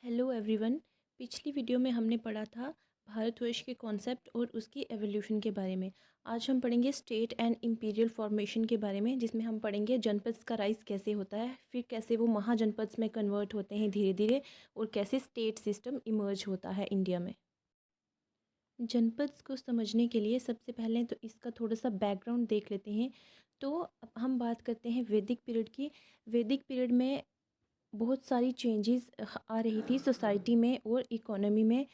Hello everyone. पिछली video में हमने पढ़ा था भारतवर्ष के कॉन्सेप्ट और उसकी एवोल्यूशन के बारे में। आज हम पढ़ेंगे स्टेट एंड इम्पीरियल फॉर्मेशन के बारे में, जिसमें हम पढ़ेंगे जनपद का राइज कैसे होता है, फिर कैसे वो महाजनपद में कन्वर्ट होते हैं धीरे धीरे, और कैसे स्टेट सिस्टम इमर्ज होता है इंडिया में। जनपद को समझने के लिए सबसे पहले तो इसका थोड़ा सा बैकग्राउंड देख लेते हैं। तो अब हम बात करते हैं वैदिक पीरियड की। वैदिक पीरियड में बहुत सारी चेंजेस आ रही थी सोसाइटी में और इकोनॉमी में।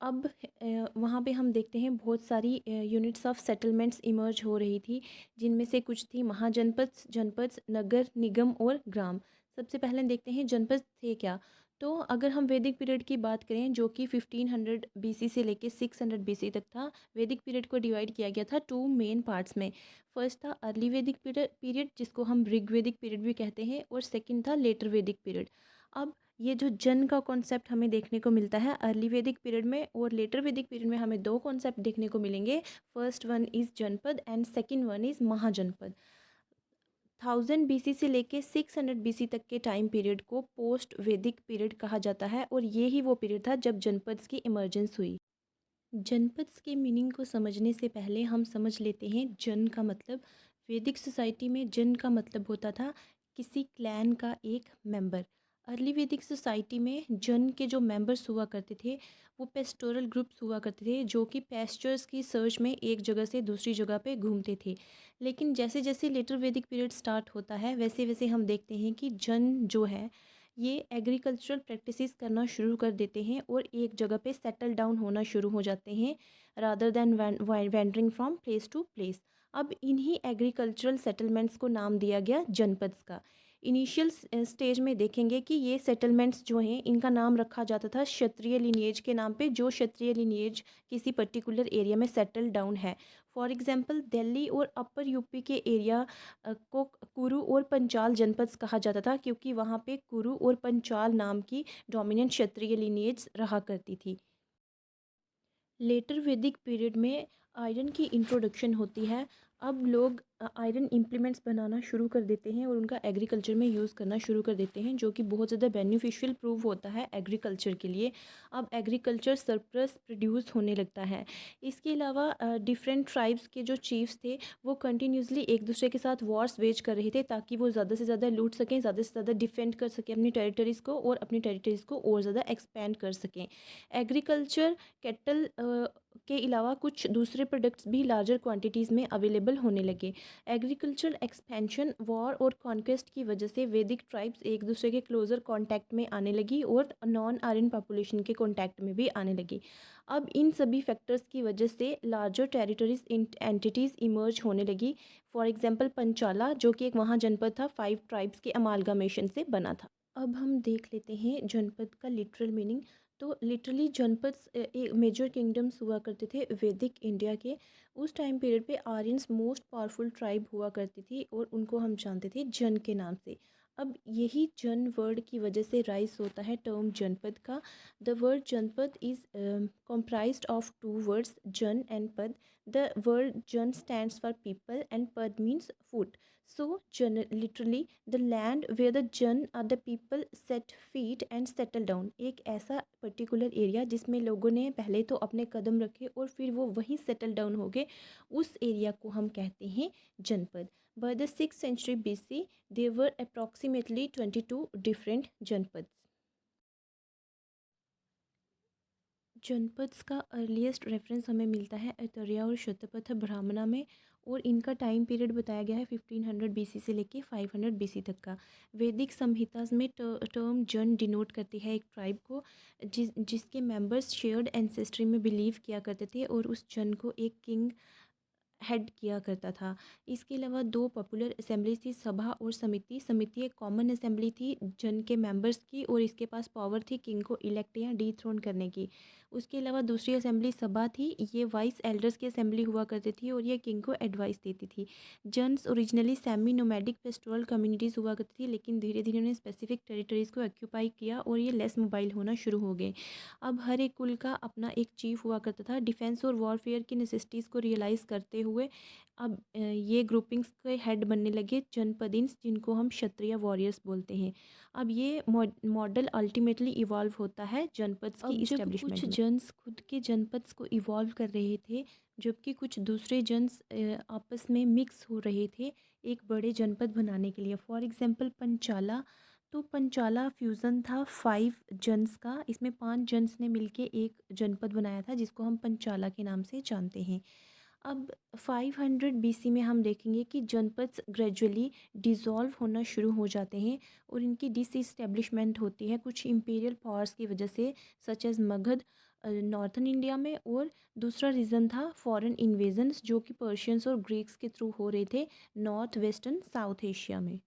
अब वहाँ पे हम देखते हैं बहुत सारी यूनिट्स ऑफ सेटलमेंट्स इमर्ज हो रही थी, जिनमें से कुछ थी महाजनपद, जनपद, नगर निगम और ग्राम। सबसे पहले देखते हैं जनपद थे क्या। तो अगर हम वैदिक पीरियड की बात करें, जो कि 1500 बीसी से लेके 600 बीसी तक था, वैदिक पीरियड को डिवाइड किया गया था टू मेन पार्ट्स में। फर्स्ट था अर्ली वैदिक पीरियड, जिसको हम ऋग्वैदिक पीरियड भी कहते हैं, और सेकंड था लेटर वैदिक पीरियड। अब ये जो जन का कॉन्सेप्ट हमें देखने को मिलता है अर्ली वैदिक पीरियड में, और लेटर वैदिक पीरियड में हमें दो कॉन्सेप्ट देखने को मिलेंगे। First one is janapada and second one is mahajanapada. 1000 BC से लेके 600 बीसी तक के टाइम पीरियड को पोस्ट वैदिक पीरियड कहा जाता है, और ये ही वो पीरियड था जब जनपद्स की इमर्जेंस हुई। जनपद्स के मीनिंग को समझने से पहले हम समझ लेते हैं जन का मतलब। वैदिक सोसाइटी में जन का मतलब होता था किसी क्लैन का एक मेंबर। अर्ली वैदिक सोसाइटी में जन के जो मेंबर्स हुआ करते थे वो पेस्टोरल ग्रुप्स हुआ करते थे, जो कि पेस्चर्स की सर्च में एक जगह से दूसरी जगह पे घूमते थे। लेकिन जैसे जैसे लेटर वैदिक पीरियड स्टार्ट होता है, वैसे वैसे हम देखते हैं कि जन जो है ये एग्रीकल्चरल प्रैक्टिसेस करना शुरू कर देते हैं और एक जगह पे सेटल डाउन होना शुरू हो जाते हैं, rather than wandering from place to place. अब इन्हीं एग्रीकल्चरल सेटलमेंट्स को नाम दिया गया जनपद्स का। इनिशियल स्टेज में देखेंगे कि ये सेटलमेंट्स जो हैं इनका नाम रखा जाता था क्षत्रिय लिनिएज के नाम पे, जो क्षत्रिय लिनिएज किसी पर्टिकुलर एरिया में सेटल डाउन है। फॉर एग्जांपल दिल्ली और अपर यूपी के एरिया को कुरु और पंचाल जनपद कहा जाता था, क्योंकि वहाँ पे कुरु और पंचाल नाम की डोमिनेंट क्षत्रिय लिनिएज रहा करती थी। लेटर वैदिक पीरियड में आयरन की इंट्रोडक्शन होती है। अब लोग आयरन इम्प्लीमेंट्स बनाना शुरू कर देते हैं और उनका एग्रीकल्चर में यूज़ करना शुरू कर देते हैं, जो कि बहुत ज़्यादा बेनिफिशियल प्रूव होता है एग्रीकल्चर के लिए। अब एग्रीकल्चर सरप्लस प्रोड्यूस होने लगता है। इसके अलावा डिफरेंट ट्राइब्स के जो चीफ्स थे वो कंटिन्यूसली एक दूसरे के साथ वॉर्स वेज कर रहे थे, ताकि वो ज़्यादा से ज़्यादा लूट सकें, ज़्यादा से ज़्यादा डिफेंड कर सकें अपनी टेरिटरीज़ को, और अपनी टेरिटरीज़ को और ज़्यादा एक्सपेंड कर सकें। एग्रीकल्चर कैटल के अलावा कुछ दूसरे प्रोडक्ट्स भी लार्जर क्वांटिटीज़ में अवेलेबल होने लगे। एग्रीकल्चरल एक्सपेंशन, वॉर और कॉन्क्वेस्ट की वजह से वैदिक ट्राइब्स एक दूसरे के क्लोज़र कांटेक्ट में आने लगी और नॉन आर्यन पॉपुलेशन के कांटेक्ट में भी आने लगी। अब इन सभी फैक्टर्स की वजह से लार्जर टेरिटरीज एंटिटीज़ इमर्ज होने लगी। फॉर एग्जांपल पंचाला, जो कि एक महाजनपद था, 5 ट्राइब्स के अमालगामेशन से बना था। अब हम देख लेते हैं जनपद का लिटरल मीनिंग। तो लिटरली जनपद एक मेजर किंगडम्स हुआ करते थे वैदिक इंडिया के। उस टाइम पीरियड पे आर्यंस मोस्ट पावरफुल ट्राइब हुआ करती थी, और उनको हम जानते थे जन के नाम से। अब यही जन वर्ड की वजह से राइज होता है टर्म जनपद का। The word Janapada is comprised of two words, jana and pada. The word jana stands for people and pada means food. So, literally, the land where the Jan are the people set feet and settle down। एक ऐसा particular area जिसमें लोगों ने पहले तो अपने कदम रखे और फिर वो वहीं सेटल डाउन हो गए, उस एरिया को हम कहते हैं जनपद। By the 6th century BC, there were approximately 22 different जनपद। जनपद्स का अर्लीस्ट रेफरेंस हमें मिलता है ऐतरेय और शतपथ ब्राह्मणा में, और इनका टाइम पीरियड बताया गया है 1500 बीसी से लेके 500 बीसी तक का। वैदिक संहिताज में टर्म जन डिनोट करती है एक ट्राइब को, जिसके मेंबर्स शेयर्ड एंसेस्ट्री में बिलीव किया करते थे, और उस जन को एक किंग हेड किया करता था। इसके अलावा दो पॉपुलर असेंबलीज थी, सभा और समिति। समिति एक कॉमन असेंबली थी जन के मेंबर्स की, और इसके पास पावर थी किंग को इलेक्ट या डीथ्रोन करने की। उसके अलावा दूसरी असेंबली सभा थी, ये वाइस एल्डर्स की असेंबली हुआ करती थी, और ये किंग को एडवाइस देती थी। Janas originally semi nomadic pastoral communities हुआ करती थी, लेकिन धीरे धीरे उन्होंने स्पेसिफिक टेरिटरीज़ को ऑक्यूपाई किया और ये लेस मोबाइल होना शुरू हो गए। अब हर एक कुल का अपना एक चीफ हुआ करता था। डिफेंस और वॉरफेयर की नेसेसिटीज़ को रियलाइज़ करते हुए अब ये ग्रुपिंग्स के हेड बनने लगे जनपदिन्स, जिनको हम क्षत्रिय वॉरियर्स बोलते हैं। अब ये मॉडल अल्टीमेटली इवॉल्व होता है जनपद्स की अब जब कुछ इस्टेब्लिशमेंट में। जन्स खुद के जनपद्स को इवॉल्व कर रहे थे, जबकि कुछ दूसरे जन्स आपस में मिक्स हो रहे थे एक बड़े जनपद बनाने के लिए। फॉर एग्जांपल पंचाला, तो पंचाला फ्यूज़न था 5 जन्स का। इसमें 5 जन्स ने मिलके एक जनपद बनाया था जिसको हम पंचाला के नाम से जानते हैं। अब 500 बीसी में हम देखेंगे कि जनपद्स ग्रेजुअली डिसॉल्व होना शुरू हो जाते हैं और इनकी डिसइस्टेब्लिशमेंट होती है कुछ इंपीरियल पावर्स की वजह से, such as Magadh northern India में, और दूसरा रीज़न था फॉरेन इन्वेजन्स जो कि पर्शियंस और ग्रीक्स के थ्रू हो रहे थे नॉर्थ वेस्टर्न साउथ एशिया में।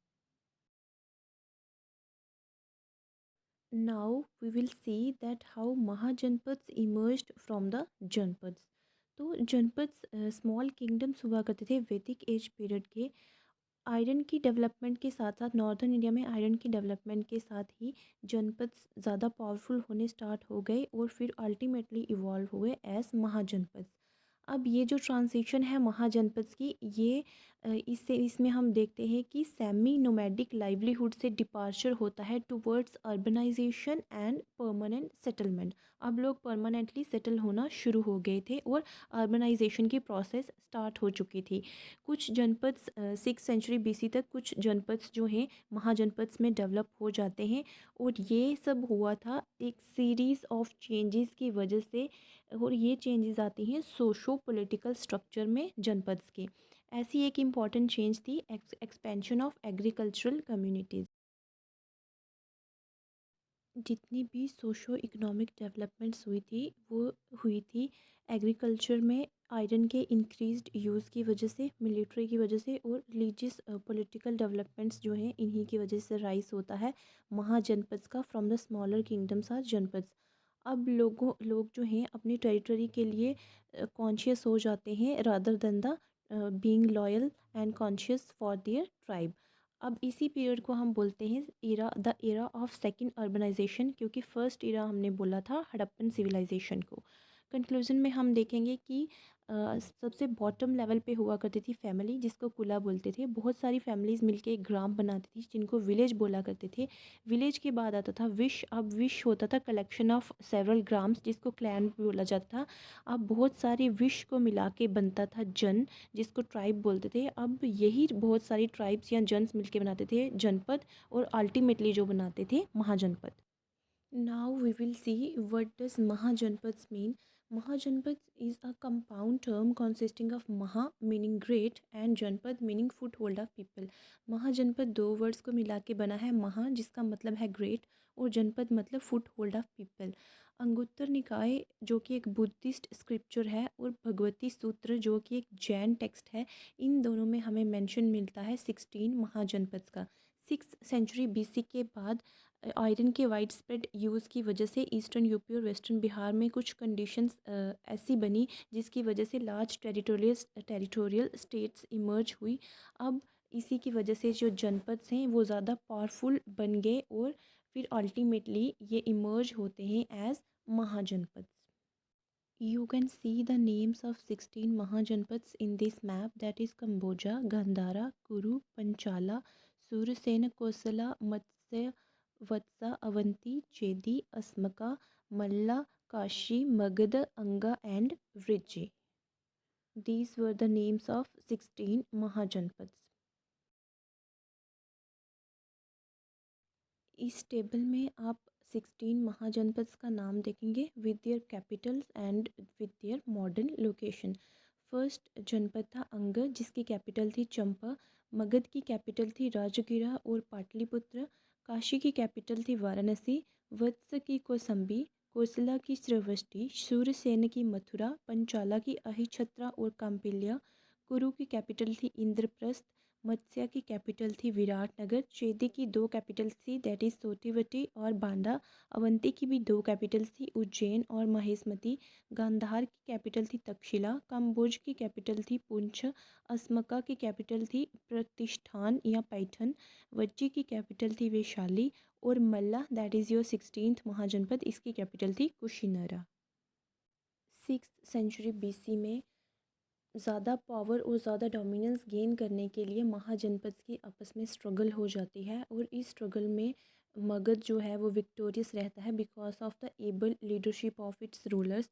Now we will see that how mahajanapadas emerged from the janapads. तो जनपद्स स्मॉल किंगडम्स हुआ करते थे वैदिक एज पीरियड के। आयरन की डेवलपमेंट के साथ साथ नॉर्दर्न इंडिया में आयरन की डेवलपमेंट के साथ ही जनपद्स ज़्यादा पावरफुल होने स्टार्ट हो गए और फिर अल्टीमेटली इवॉल्व हुए एज महाजनपद्स। अब ये जो ट्रांजिशन है महाजनपद्स की, ये इससे इसमें हम देखते हैं कि सेमी नोमैडिक लाइवलीहुड से डिपार्चर होता है towards urbanisation and permanent settlement. अब लोग परमानेंटली सेटल होना शुरू हो गए थे और अर्बनाइजेशन की प्रोसेस स्टार्ट हो चुकी थी। कुछ जनपद्स 6th सेंचुरी बीसी तक कुछ जनपद्स जो हैं महाजनपद्स में डेवलप हो जाते हैं, और ये सब हुआ था एक सीरीज़ ऑफ चेंजेस की वजह से। और ये चेंजेस आती हैं सोशो पॉलिटिकल स्ट्रक्चर में जनपद्स के। ऐसी एक इम्पॉर्टेंट चेंज थी एक्सपेंशन ऑफ एग्रीकल्चरल कम्युनिटीज़। जितनी भी सोशो इकोनॉमिक डेवलपमेंट्स हुई थी वो हुई थी एग्रीकल्चर में आयरन के इंक्रीज्ड यूज़ की वजह से, मिलिट्री की वजह से, और रिलीजियस पॉलिटिकल डेवलपमेंट्स जो हैं इन्हीं की वजह से राइज होता है महाजनपद्स का from the smaller kingdoms are janapadas. अब लोग जो हैं अपनी टेरिटरी के लिए कॉन्शियस हो जाते हैं rather then the being loyal and conscious for their tribe. अब इसी पीरियड को हम बोलते हैं the era of second urbanisation, क्योंकि फर्स्ट एरा हमने बोला था हड़प्पन सिविलाइजेशन को। कंक्लूजन में हम देखेंगे कि सबसे बॉटम लेवल पे हुआ करती थी फैमिली, जिसको कुला बोलते थे। बहुत सारी फैमिलीज़ मिलके एक ग्राम बनाती थी जिनको विलेज बोला करते थे। विलेज के बाद आता था विश। अब विश होता था कलेक्शन ऑफ सेवरल ग्राम्स, जिसको क्लैन बोला जाता था। अब बहुत सारी विश को मिला के बनता था जन, जिसको ट्राइब बोलते थे। अब यही बहुत सारी ट्राइब्स या जन्स मिलके बनाते थे जनपद, और अल्टीमेटली जो बनाते थे mahajanapada. Now we will see what does mahajanapadas mean. Mahajanapada is a compound term consisting of maha meaning great and जनपद meaning foothold of people। महाजनपद दो वर्ड्स को मिला के बना है, महा जिसका मतलब है ग्रेट और जनपद मतलब foot hold of people. Anguttara निकाय जो कि एक बुद्धिस्ट स्क्रिप्चर है, और भगवती सूत्र जो कि एक जैन टेक्स्ट है, इन दोनों में हमें मेंशन मिलता है 16 महाजनपद्स का। 6th सेंचुरी बीसी के बाद आयरन के वाइड स्प्रेड यूज़ की वजह से ईस्टर्न यूपी और वेस्टर्न बिहार में कुछ कंडीशंस ऐसी बनी जिसकी वजह से लार्ज टेरिटोरियल स्टेट्स इमर्ज हुई। अब इसी की वजह से जो जनपद्स हैं वो ज़्यादा पावरफुल बन गए, और फिर अल्टीमेटली ये इमर्ज होते हैं as महाजनपद। You can see the names of 16 Mahajanpads in this map, that is Kamboja, Gandhara, Kuru, Panchala, Surasena, Kosala, Matsya, Vatsa, Avanti, Chedi, Asmaka, Malla, Kashi, Magadha, Anga and Vrije. These were the names of 16 Mahajanpads. इस table में आप 16 महाजनपद्स का नाम देखेंगे with their Capitals and with their modern location. First जनपद था अंगद, जिसकी capital थी चंपा। मगध की कैपिटल थी राजगिरा और पाटलिपुत्र। काशी की कैपिटल थी वाराणसी। वत्स की कौसंबी। कोसला की श्रवष्टि। शूरसेन की मथुरा। पंचाला की अहिछत्रा और काम्पिल्या। कुरु की कैपिटल थी इंद्रप्रस्थ। मत्स्या की कैपिटल थी विराटनगर। चेदी की दो कैपिटल्स थी, दैट इज़ सोतिवटी और बांदा। अवंती की भी दो कैपिटल्स थी, उज्जैन और महेशमती। गांधार की कैपिटल थी तक्षशिला। काम्बोज की कैपिटल थी पुंछ। अस्मका की कैपिटल थी प्रतिष्ठान या पैठन। वज्जी की कैपिटल थी वैशाली। और मल्ला, दैट इज़ योर 16th महाजनपद, इसकी कैपिटल थी कुशीनरा। 6th सेंचुरी बीसी में ज़्यादा पावर और ज़्यादा डोमिनेंस गेन करने के लिए महाजनपद की आपस में स्ट्रगल हो जाती है और इस स्ट्रगल में मगध जो है वो विक्टोरियस रहता है because of the able leadership of its rulers.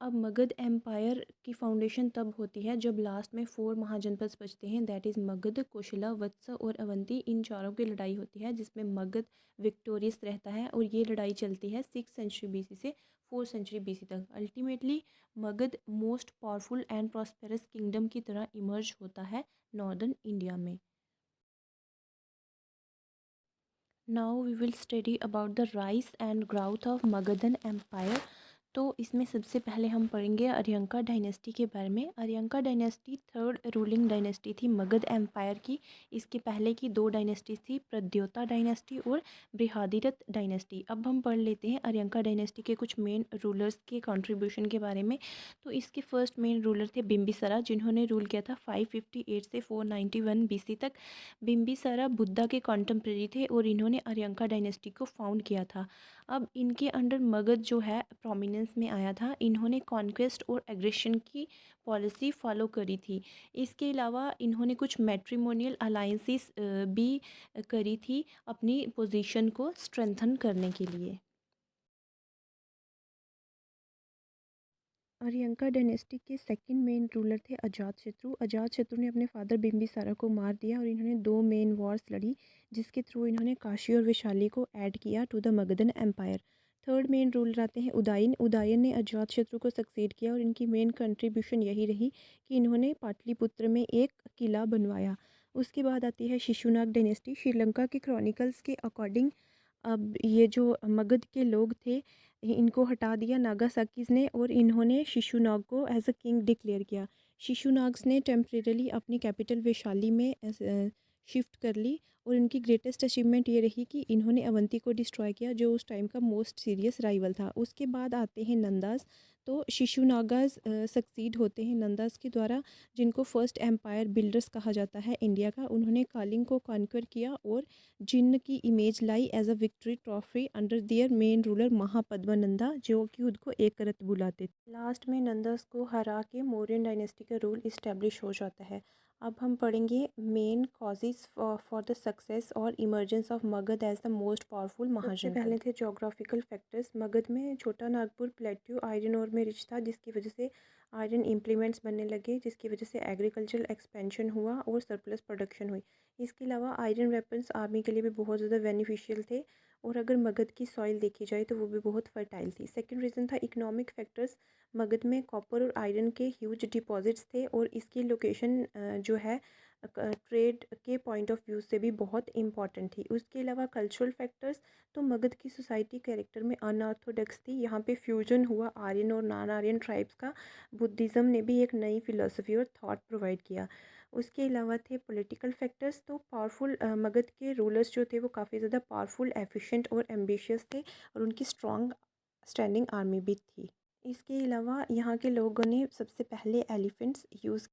अब मगध एम्पायर की फाउंडेशन तब होती है जब लास्ट में 4 महाजनपद बचते हैं, दैट इज़ मगध, कोशला, वत्स और अवंती। इन चारों की लड़ाई होती है जिसमें मगध विक्टोरियस रहता है और ये लड़ाई चलती है 6 सेंचुरी बीसी से 4 सेंचुरी बीसी तक। Ultimately Magadha most powerful and prosperous kingdom की तरह इमर्ज होता है नॉर्दर्न इंडिया में। Now we will study about the rise and growth of Magadhan empire. तो इसमें सबसे पहले हम पढ़ेंगे अरियंका डायनेस्टी के बारे में। अरियंका डायनेस्टी थर्ड रूलिंग डायनेस्टी थी मगध एम्पायर की। इसके पहले की 2 डायनेस्टी थी, प्रद्योता डायनेस्टी और बृहदिरथ डायनेस्टी। अब हम पढ़ लेते हैं अरियंका डायनेस्टी के कुछ मेन रूलर्स के कंट्रीब्यूशन के बारे में। तो इसके फर्स्ट मेन रूलर थे बिम्बिसारा, जिन्होंने रूल किया था 558 से 491 बीसी तक। बिम्बिसारा बुद्धा के कॉन्टेम्प्रेरी थे और इन्होंने अरियंका डायनेस्टी को फाउंड किया था। अब इनके अंडर मगध जो है प्रोमिनेंस में आया था। इन्होंने कॉन्क्वेस्ट और एग्रेशन की पॉलिसी फॉलो करी थी। इसके अलावा इन्होंने कुछ मैट्रिमोनियल अलाइंसेस भी करी थी अपनी पोजीशन को स्ट्रेंथन करने के लिए। अरियंका डायनेस्टी के सेकंड मेन रूलर थे अजातशत्रु। अजातशत्रु ने अपने फादर बिम्बिसारा को मार दिया और इन्होंने 2 मेन वॉर्स लड़ी जिसके थ्रू इन्होंने काशी और वैशाली को ऐड किया to the Magadhan empire. Third main ruler आते हैं उदयन। उदयन ने अजातशत्रु को सक्सेड किया और इनकी मेन कंट्रीब्यूशन यही रही कि इन्होंने पाटलिपुत्र में एक किला बनवाया। उसके बाद आती है शिशुनाग डायनेस्टी। श्रीलंका के क्रॉनिकल्स के अकॉर्डिंग अब ये जो मगध के लोग थे इनको हटा दिया नागासाकीज़ ने और इन्होंने शिशुनाग को एज अ किंग डिक्लेयर किया। शिशुनाग्स ने टेम्परेरली अपनी कैपिटल वैशाली में शिफ्ट कर ली और इनकी ग्रेटेस्ट अचीवमेंट ये रही कि इन्होंने अवंती को डिस्ट्रॉय किया जो उस टाइम का मोस्ट सीरियस राइवल था। उसके बाद आते हैं नंदास। तो शिशुनागाज सक्सीड होते हैं नंदास के द्वारा, जिनको फर्स्ट एम्पायर बिल्डर्स कहा जाता है इंडिया का। उन्होंने कालिंग को कॉन्कर किया और जिन्न की इमेज लाई as a victory trophy under their main ruler Mahapadmananda, जो कि खुद को एक रथ बुलाते थे। लास्ट में नंदस को हरा के मौर्यन डायनेस्टी का रूल इस्टेब्लिश हो जाता है। अब हम पढ़ेंगे main causes for the success और emergence of Magadha as the most powerful mahajanapada. सबसे पहले थे जोग्राफिकल फैक्टर्स। मगध में छोटा नागपुर प्लेट्यू आयरन और में रिच था जिसकी वजह से आयरन इम्प्लीमेंट्स बनने लगे, जिसकी वजह से एग्रीकल्चरल एक्सपेंशन हुआ और सरप्लस प्रोडक्शन हुई। इसके अलावा आयरन वेपन्स आर्मी के लिए भी बहुत ज़्यादा बेनिफिशियल थे और अगर मगध की सॉइल देखी जाए तो वो भी बहुत फर्टाइल थी। सेकंड रीज़न था इकोनॉमिक फैक्टर्स। मगध में कॉपर और आयरन के ह्यूज डिपॉजिट्स थे और इसकी लोकेशन जो है ट्रेड के पॉइंट ऑफ व्यू से भी बहुत इंपॉर्टेंट थी। उसके अलावा कल्चरल फैक्टर्स, तो मगध की सोसाइटी कैरेक्टर में अनऑर्थोडॉक्स थी। यहाँ पे फ्यूजन हुआ आर्यन और नॉन आर्यन ट्राइब्स का। बुद्धिज़्म ने भी एक नई फिलोसफी और थॉट प्रोवाइड किया। उसके अलावा थे पॉलिटिकल फैक्टर्स। तो पावरफुल मगध के रूलर्स जो थे वो काफ़ी ज़्यादा पावरफुल, एफिशिएंट और एम्बिशियस थे और उनकी स्ट्रॉन्ग स्टैंडिंग आर्मी भी थी। इसके अलावा यहाँ के लोगों ने सबसे पहले एलिफेंट्स यूज़